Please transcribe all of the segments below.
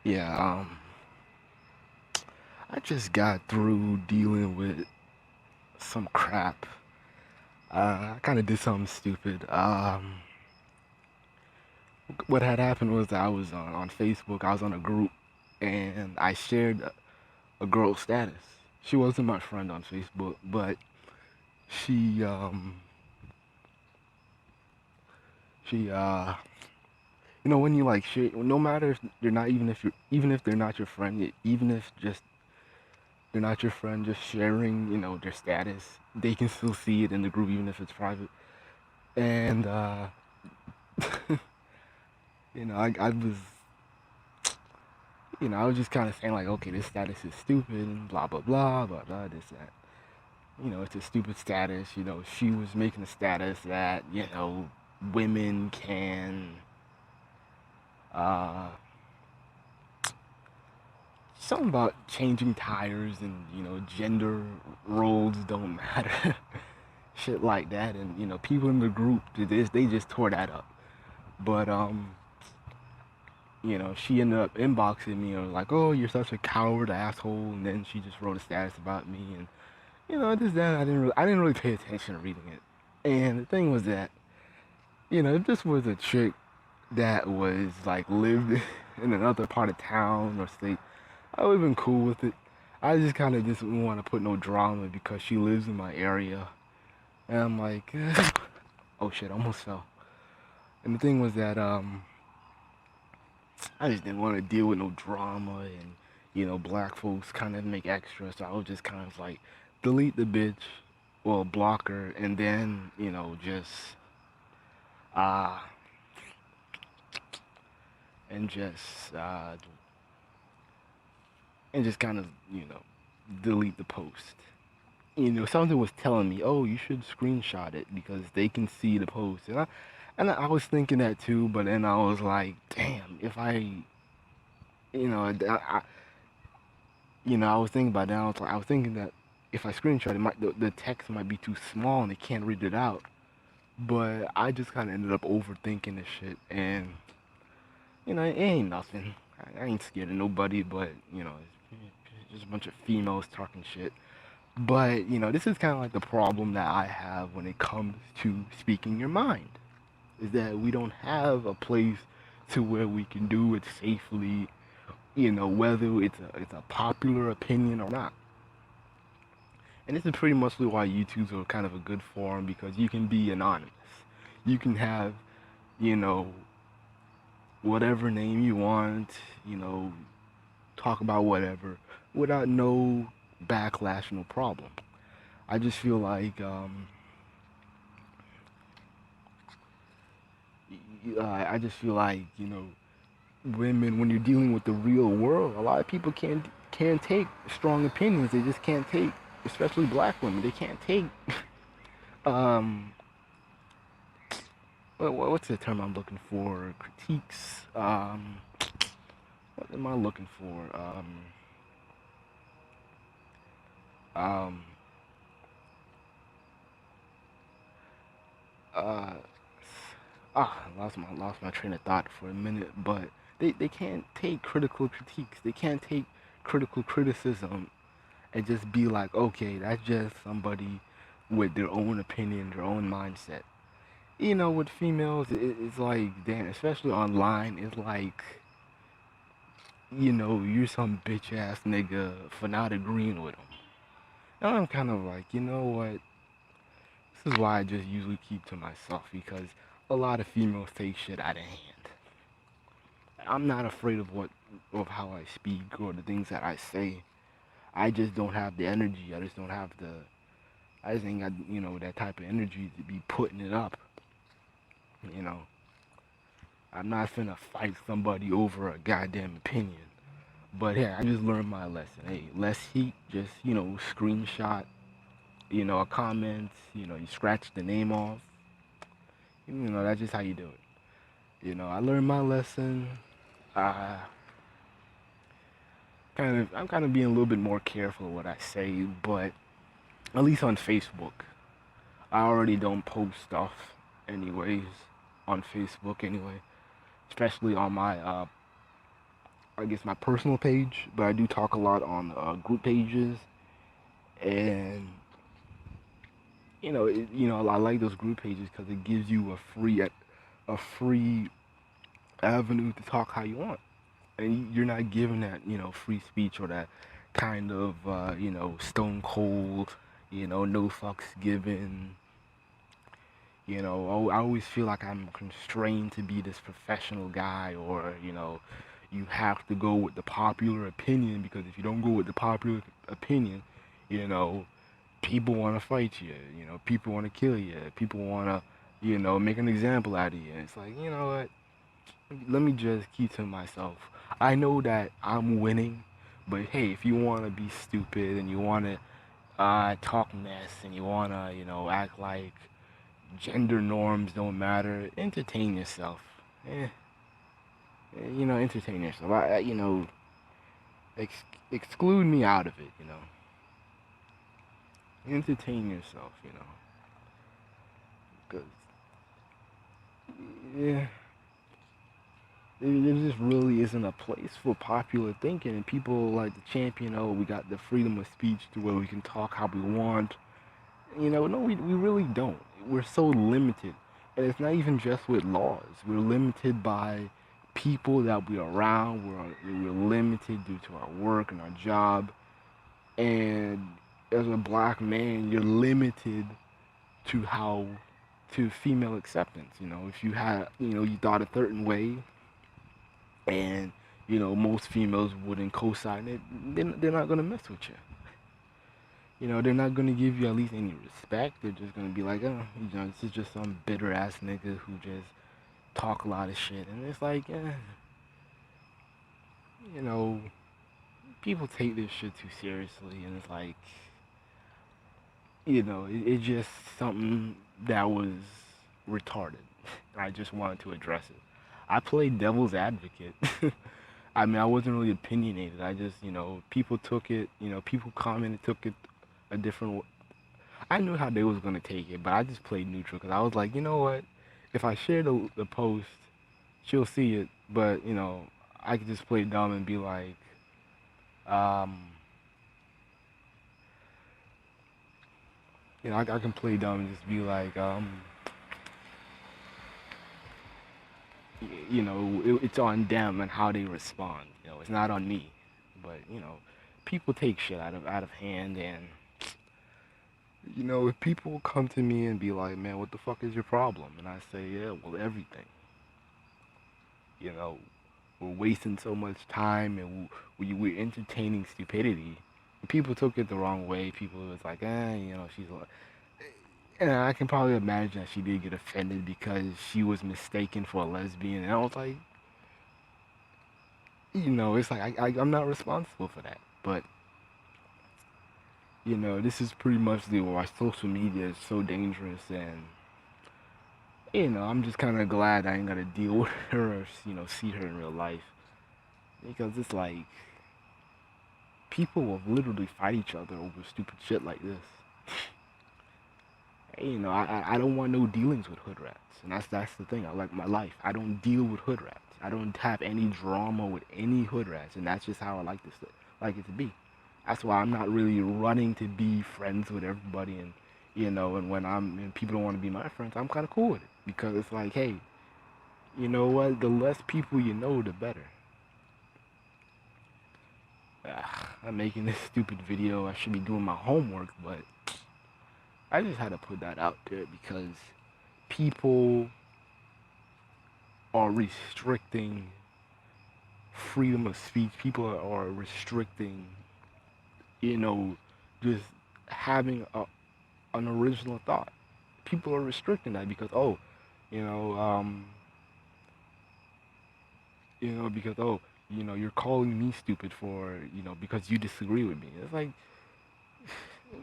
Yeah, I just got through dealing with some crap. I kind of did something stupid. What had happened was I was on Facebook. I was on a group, and I shared a girl's status. She wasn't my friend on Facebook, but she, um, she, when you like share, no matter if they're not, even if they're not your friend, even if just they're not your friend, just sharing, their status, they can still see it in the group, even if it's private. And I was, I was just kind of saying like, okay, this status is stupid, and blah blah blah blah blah, this that. It's a stupid status. She was making a status that women can, uh, something about changing tires and gender roles don't matter, shit like that. And people in the group did this, they just tore that up. But she ended up inboxing me or like, oh, you're such a coward, asshole, and then she just wrote a status about me, and this that I didn't really pay attention to reading it. And the thing was that, if this was a chick that was like lived in another part of town or state, I would have been cool with it. I just kind of just didn't want to put no drama because she lives in my area, and I'm like, oh shit, I almost fell. And the thing was that I just didn't want to deal with no drama and black folks kind of make extra, so I was just kind of like delete the bitch, well, block her, and then just uh and just uh and just kind of delete the post. Something was telling me, oh, you should screenshot it because they can see the post, and I was thinking that too, but then I was like, damn, if I you know I I was thinking about that. I was thinking that if I screenshot it, the text might be too small and they can't read it out. But I just kind of ended up overthinking this shit, and it ain't nothing. I ain't scared of nobody, but it's just a bunch of females talking shit. But this is kind of like the problem that I have when it comes to speaking your mind, is that we don't have a place to where we can do it safely. Whether it's a popular opinion or not. And this is pretty much why YouTube's are kind of a good forum, because you can be anonymous. You can have, you know, whatever name you want, you know, talk about whatever without no backlash, no problem. I just feel like, I just feel like, women, when you're dealing with the real world, a lot of people can't take strong opinions. They just can't take, especially black women. They can't take um what's the term I'm looking for? Critiques. What am I looking for? Um, uh, I lost my train of thought for a minute, but they can't take critical critiques. They can't take critical criticism and just be like, okay, that's just somebody with their own opinion, their own mindset. With females, it's like, damn, especially online, it's like, you're some bitch ass nigga for not agreeing with them. And I'm kind of like, you know what? This is why I just usually keep to myself, because a lot of females take shit out of hand. I'm not afraid of how I speak or the things that I say. I just don't have the energy. I just ain't got, that type of energy to be putting it up. You know, I'm not finna fight somebody over a goddamn opinion. But hey, I just learned my lesson. Hey, less heat, just, screenshot, a comment, you scratch the name off. That's just how you do it. I learned my lesson. Uh, I'm kind of being a little bit more careful of what I say, but at least on Facebook, I already don't post stuff anyways on Facebook anyway, especially on my I guess, my personal page, but I do talk a lot on group pages, and I like those group pages because it gives you a free avenue to talk how you want, and you're not given that free speech or that kind of stone cold, no fucks given. I always feel like I'm constrained to be this professional guy, or you have to go with the popular opinion, because if you don't go with the popular opinion, you know, people want to fight you. People want to kill you. People want to, make an example out of you. And it's like, you know what? Let me just keep to myself. I know that I'm winning, but hey, if you want to be stupid and you want to talk mess and you want to, act like gender norms don't matter, entertain yourself. Eh, entertain yourself. Ex- exclude me out of it. Entertain yourself. Because yeah, there just really isn't a place for popular thinking, and people like to champion, oh, we got the freedom of speech to where we can talk how we want. No, we really don't. We're so limited. And it's not even just with laws. We're limited by people that we're around. We're limited due to our work and our job. And as a black man, you're limited to to female acceptance. If you had, you thought a certain way, and, most females wouldn't co-sign it, they're not going to mess with you. They're not gonna give you at least any respect. They're just gonna be like, oh, this is just some bitter ass nigga who just talk a lot of shit. And it's like, you know, people take this shit too seriously, and it's like, it's just something that was retarded. And I just wanted to address it. I played devil's advocate. I mean, I wasn't really opinionated. I just, people took it, people commented, took it a different. I knew how they was gonna take it, but I just played neutral because I was like, you know what? If I share the post, she'll see it. But I could just play dumb and be like, um, I can play dumb and just be like, it's on them and how they respond. It's not on me. But people take shit out of hand, and if people come to me and be like, man, what the fuck is your problem? And I say, yeah, well, everything. You know, we're wasting so much time, and we're entertaining stupidity. People took it the wrong way. People was like, she's a. And I can probably imagine that she did get offended because she was mistaken for a lesbian. And I was like, it's like I'm not responsible for that. But this is pretty much why social media is so dangerous, and I'm just kind of glad I ain't gotta deal with her or see her in real life, because it's like people will literally fight each other over stupid shit like this. I don't want no dealings with hood rats, and that's the thing. I like my life. I don't deal with hood rats. I don't have any drama with any hood rats, and that's just how I like it to be. That's why I'm not really running to be friends with everybody, and and when people don't want to be my friends, I'm kind of cool with it, because it's like, hey, you know what? The less people you know, the better. I'm making this stupid video. I should be doing my homework, but I just had to put that out there because people are restricting freedom of speech. People are restricting, you know, just having an original thought. People are restricting that because, oh, you know, um, because, oh, you're calling me stupid for, because you disagree with me. It's like,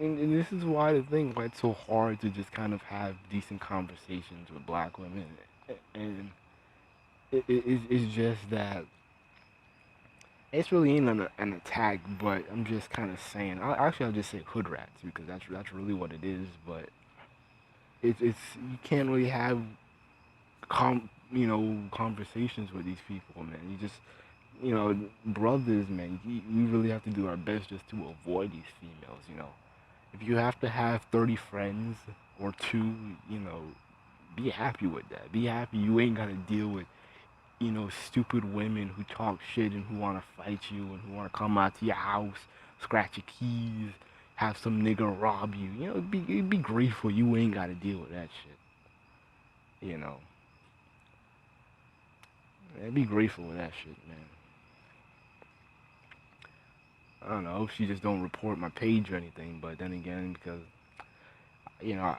and this is why why it's so hard to just kind of have decent conversations with black women, and it's just that it's really ain't an attack, but I'm just kind of saying. I'll just say hood rats, because that's really what it is. But it's you can't really have conversations with these people, man. You just you know, brothers, man, we really have to do our best just to avoid these females, you know. If you have to have 30 friends or two, you know, be happy with that. Be happy you ain't got to deal with, you know, stupid women who talk shit and who want to fight you and who want to come out to your house, scratch your keys, have some nigga rob you. You know, be grateful you ain't got to deal with that shit, you know. Man, be grateful with that shit, man. I don't know. I hope she just don't report my page or anything. But then again, because you know,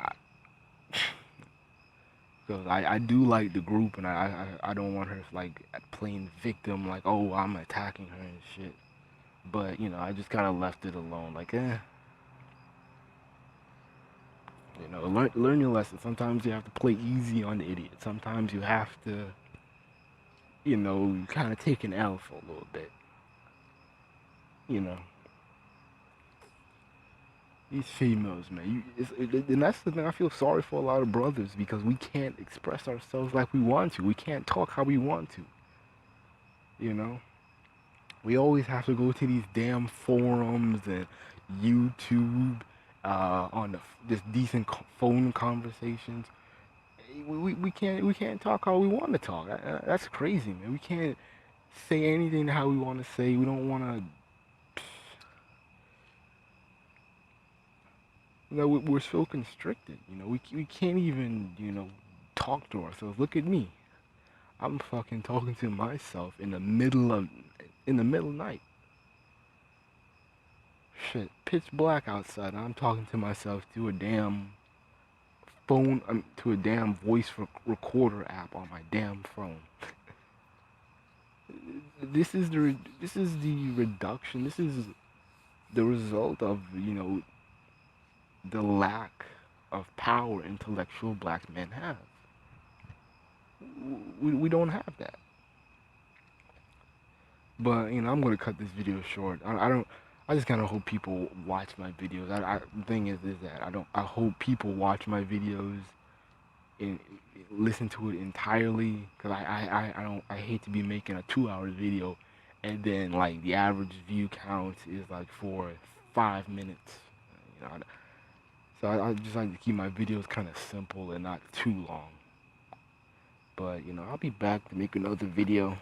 because I do like the group, and I don't want her like playing victim, like oh I'm attacking her and shit. But you know, I just kind of left it alone. Like you know, learn your lesson. Sometimes you have to play easy on the idiot. Sometimes you have to, you know, kind of take an L for a little bit. You know. These females, man, and that's the thing. I feel sorry for a lot of brothers because we can't express ourselves like we want to. We can't talk how we want to. You know, we always have to go to these damn forums and YouTube on the just decent phone conversations. We can't talk how we want to talk. That's crazy, man. We can't say anything how we want to say. We don't want to. You know, we're so constricted. You know, we can't even, you know, talk to ourselves. Look at me. I'm fucking talking to myself in the middle of night. Shit, pitch black outside. I'm talking to myself to a damn phone, to a damn voice recorder app on my damn phone. This is the reduction. This is the result of, you know, the lack of power intellectual black men have. We don't have that. But you know, I'm gonna cut this video short. I don't. I just kind of hope people watch my videos. The thing is that I don't. I hope people watch my videos and listen to it entirely. Cause I don't. I hate to be making a 2 hour video, and then like the average view count is like for 5 minutes. You know. So I just like to keep my videos kind of simple and not too long. But you know, I'll be back to make another video.